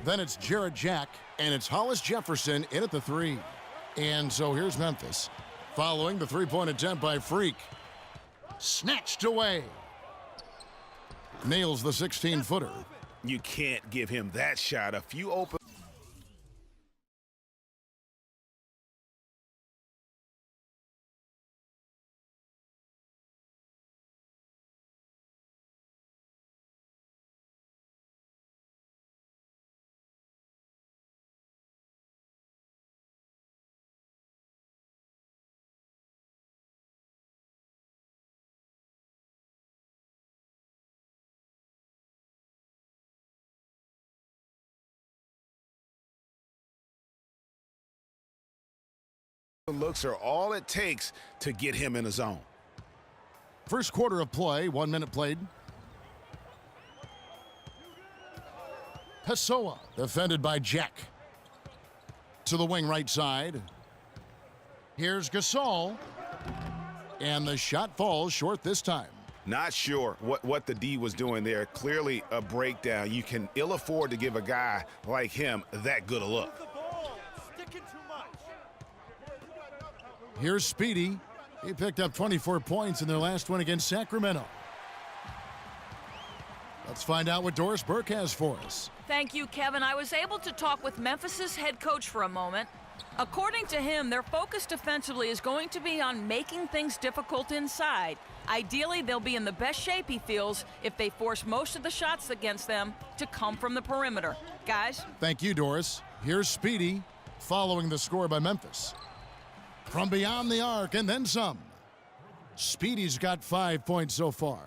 Then it's Jarrett Jack, and it's Hollis Jefferson in at the 3. And so here's Memphis, following the three-point attempt by Freak. Snatched away. Nails the 16-footer. You can't give him that shot. A few open. Looks are all it takes to get him in the zone. First quarter of play, 1 minute played. Pessoa, defended by Jack. To the wing right side. Here's Gasol. And the shot falls short this time. Not sure what the D was doing there. Clearly a breakdown. You can ill afford to give a guy like him that good a look. Here's Speedy. He picked up 24 points in their last win against Sacramento. Let's find out what Doris Burke has for us. Thank you, Kevin. I was able to talk with Memphis's head coach for a moment. According to him, their focus defensively is going to be on making things difficult inside. Ideally, they'll be in the best shape, he feels, if they force most of the shots against them to come from the perimeter. Guys? Thank you, Doris. Here's Speedy, following the score by Memphis. From beyond the arc and then some. Speedy's got 5 points so far.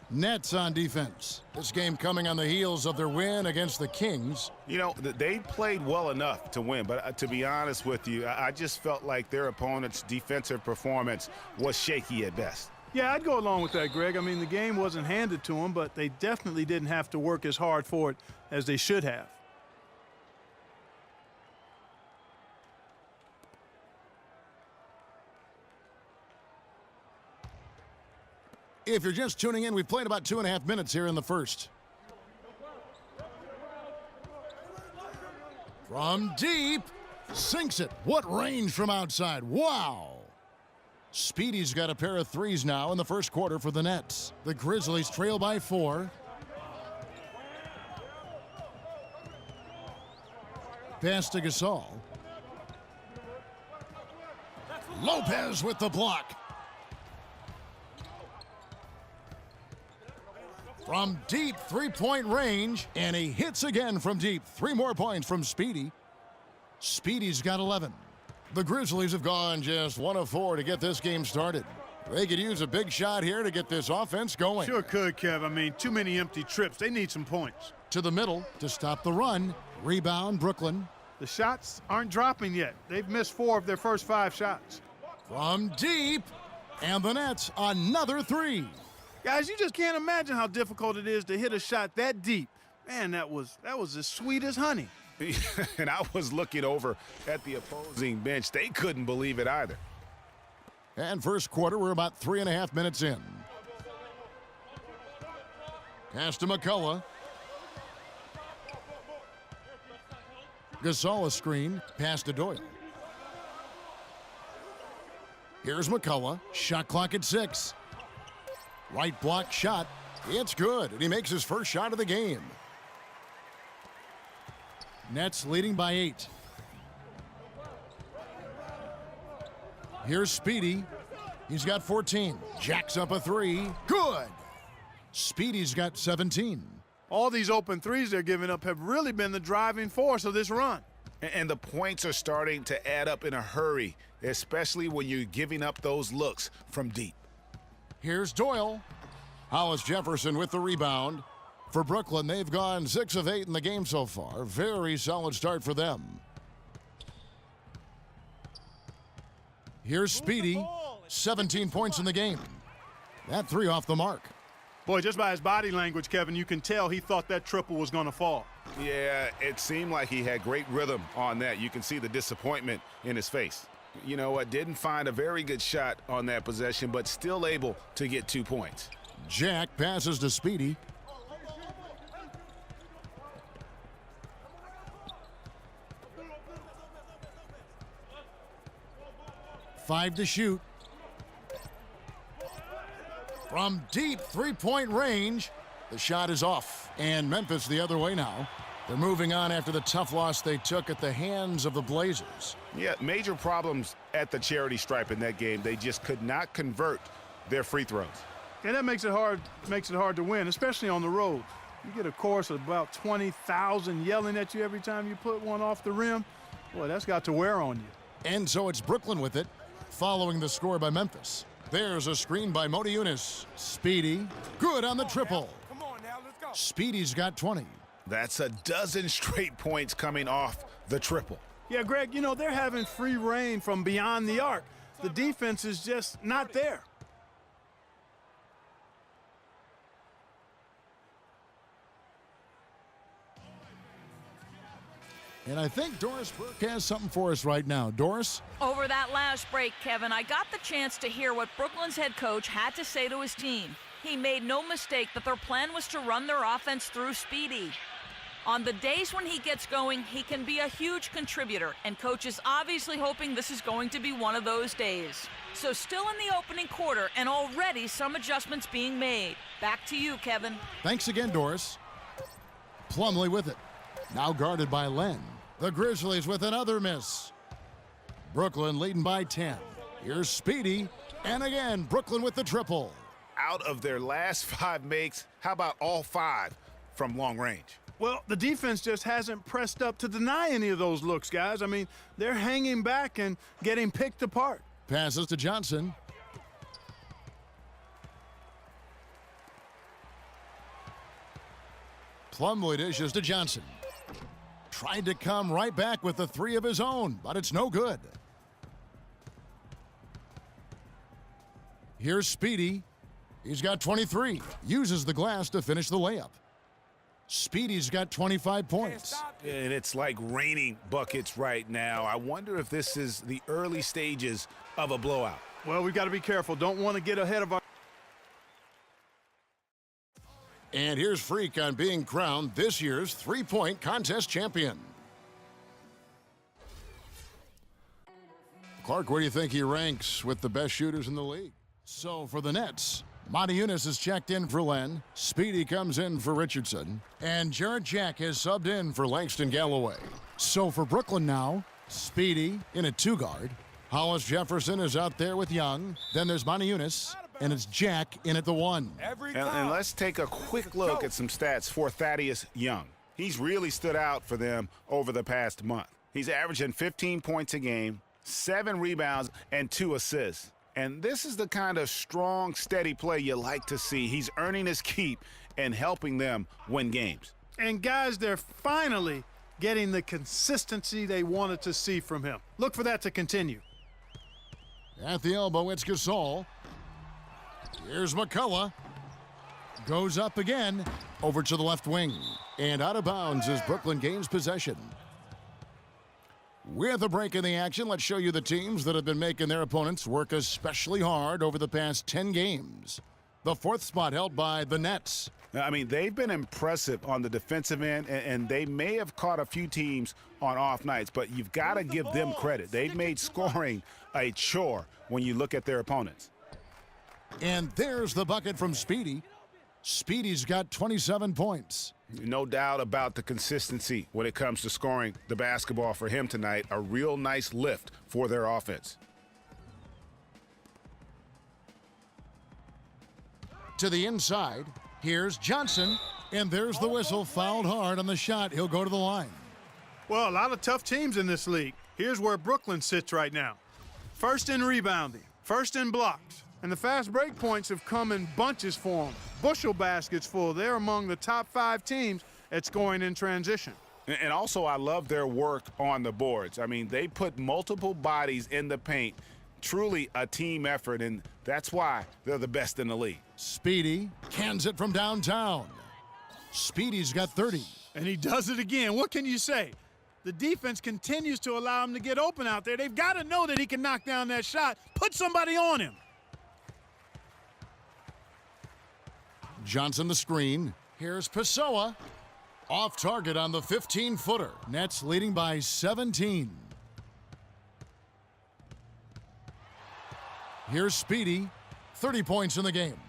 Nets on defense. This game coming on the heels of their win against the Kings. You know, they played well enough to win, but to be honest with you, I just felt like their opponent's defensive performance was shaky at best. Yeah, I'd go along with that, Greg. I mean, the game wasn't handed to them, but they definitely didn't have to work as hard for it as they should have. If you're just tuning in, we've played about 2.5 minutes here in the first. From deep, sinks it. What range from outside. Wow. Speedy's got a pair of threes now in the first quarter for the Nets. The Grizzlies trail by 4. Pass to Gasol. Lopez with the block. From deep, three-point range, and he hits again from deep. 3 more points from Speedy. Speedy's got 11. The Grizzlies have gone just 1 of 4 to get this game started. They could use a big shot here to get this offense going. Sure could, Kev. I mean, too many empty trips. They need some points. To the middle to stop the run. Rebound, Brooklyn. The shots aren't dropping yet. They've missed 4 of their first 5 shots. From deep, and the Nets another 3. Guys, you just can't imagine how difficult it is to hit a shot that deep. Man, that was as sweet as honey. And I was looking over at the opposing bench. They couldn't believe it either. And first quarter, we're about 3.5 minutes in. Pass to McCullough. Gasol a screen. Pass to Doyle. Here's McCullough. Shot clock at 6. Right block shot. It's good, and he makes his first shot of the game. Nets leading by 8. Here's Speedy. He's got 14. Jacks up a 3. Good. Speedy's got 17. All these open threes they're giving up have really been the driving force of this run. And the points are starting to add up in a hurry, especially when you're giving up those looks from deep. Here's Doyle. Hollis Jefferson with the rebound. For Brooklyn, they've gone 6 of 8 in the game so far. Very solid start for them. Here's Speedy. 17 points in the game. That 3 off the mark. Boy, just by his body language, Kevin, you can tell he thought that triple was going to fall. Yeah, it seemed like he had great rhythm on that. You can see the disappointment in his face. You know what, didn't find a very good shot on that possession, but still able to get 2 points. Jack passes to Speedy. 5 to shoot. From deep three-point range, the shot is off. And Memphis the other way now. They're moving on after the tough loss they took at the hands of the Blazers. Yeah, major problems at the charity stripe in that game. They just could not convert their free throws. And that makes it hard to win, especially on the road. You get a chorus of about 20,000 yelling at you every time you put one off the rim. Boy, that's got to wear on you. And so it's Brooklyn with it, following the score by Memphis. There's a screen by Moti Yunus. Speedy, good on the triple. Come on now, let's go. Speedy's got 20. That's a dozen straight points coming off the triple. Yeah, Greg, you know, they're having free reign from beyond the arc. The defense is just not there. And I think Doris Burke has something for us right now. Doris? Over that last break, Kevin, I got the chance to hear what Brooklyn's head coach had to say to his team. He made no mistake that their plan was to run their offense through Speedy. On the days when he gets going, he can be a huge contributor, and coach is obviously hoping this is going to be one of those days. So still in the opening quarter, and already some adjustments being made. Back to you, Kevin. Thanks again, Doris. Plumlee with it. Now guarded by Len. The Grizzlies with another miss. Brooklyn leading by 10. Here's Speedy. And again, Brooklyn with the triple. Out of their last 5 makes, how about all 5 from long range? Well, the defense just hasn't pressed up to deny any of those looks, guys. I mean, they're hanging back and getting picked apart. Passes to Johnson. Plumlee dishes to Johnson. Tried to come right back with the 3 of his own, but it's no good. Here's Speedy. He's got 23. Uses the glass to finish the layup. Speedy's got 25 points. And it's like raining buckets right now. I wonder if this is the early stages of a blowout. Well, we've got to be careful. Don't want to get ahead of our... And here's Freak on being crowned this year's three-point contest champion. Clark, where do you think he ranks with the best shooters in the league? So for the Nets, Moti Yunus has checked in for Len. Speedy comes in for Richardson. And Jarrett Jack has subbed in for Langston Galloway. So for Brooklyn now, Speedy in a 2-guard. Hollis Jefferson is out there with Young. Then there's Moti Yunus. And it's Jack in at the 1. And let's take a quick look at some stats for Thaddeus Young. He's really stood out for them over the past month. He's averaging 15 points a game, 7 rebounds, and 2 assists. And this is the kind of strong, steady play you like to see. He's earning his keep and helping them win games. And guys, they're finally getting the consistency they wanted to see from him. Look for that to continue. At the elbow, it's Gasol. Here's McCullough. Goes up again. Over to the left wing. And out of bounds as Brooklyn gains possession. With a break in the action, let's show you the teams that have been making their opponents work especially hard over the past 10 games. The 4th spot held by the Nets. I mean, they've been impressive on the defensive end, and they may have caught a few teams on off nights, but you've got to give them credit. They've made scoring a chore when you look at their opponents. And there's the bucket from Speedy. Speedy's got 27 points. No doubt about the consistency when it comes to scoring the basketball for him tonight. A real nice lift for their offense. To the inside, here's Johnson. And there's the whistle, fouled hard on the shot. He'll go to the line. Well, a lot of tough teams in this league. Here's where Brooklyn sits right now. First in rebounding, first in blocks. And the fast break points have come in bunches for them. Bushel baskets full. They're among the top 5 teams at scoring in transition. And also, I love their work on the boards. I mean, they put multiple bodies in the paint. Truly a team effort, and that's why they're the best in the league. Speedy cans it from downtown. Speedy's got 30. And he does it again. What can you say? The defense continues to allow him to get open out there. They've got to know that he can knock down that shot. Put somebody on him. Johnson the screen. Here's Pessoa. Off target on the 15-footer. Nets leading by 17. Here's Speedy, 30 points in the game.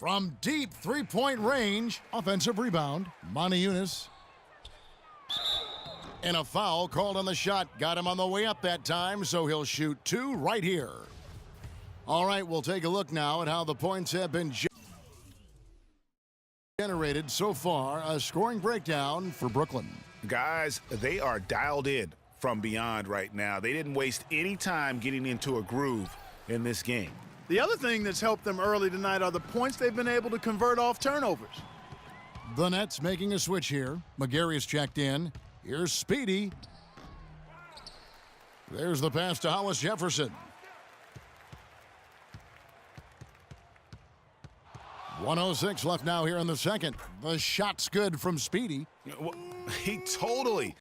From deep three-point range, offensive rebound, Monty Eunice. And a foul called on the shot. Got him on the way up that time, so he'll shoot 2 right here. All right, we'll take a look now at how the points have been generated so far. A scoring breakdown for Brooklyn. Guys, they are dialed in from beyond right now. They didn't waste any time getting into a groove in this game. The other thing that's helped them early tonight are the points they've been able to convert off turnovers. The Nets making a switch here. McGarry is checked in. Here's Speedy. There's the pass to Hollis Jefferson. 1:06 left now here in the second. The shot's good from Speedy. He totally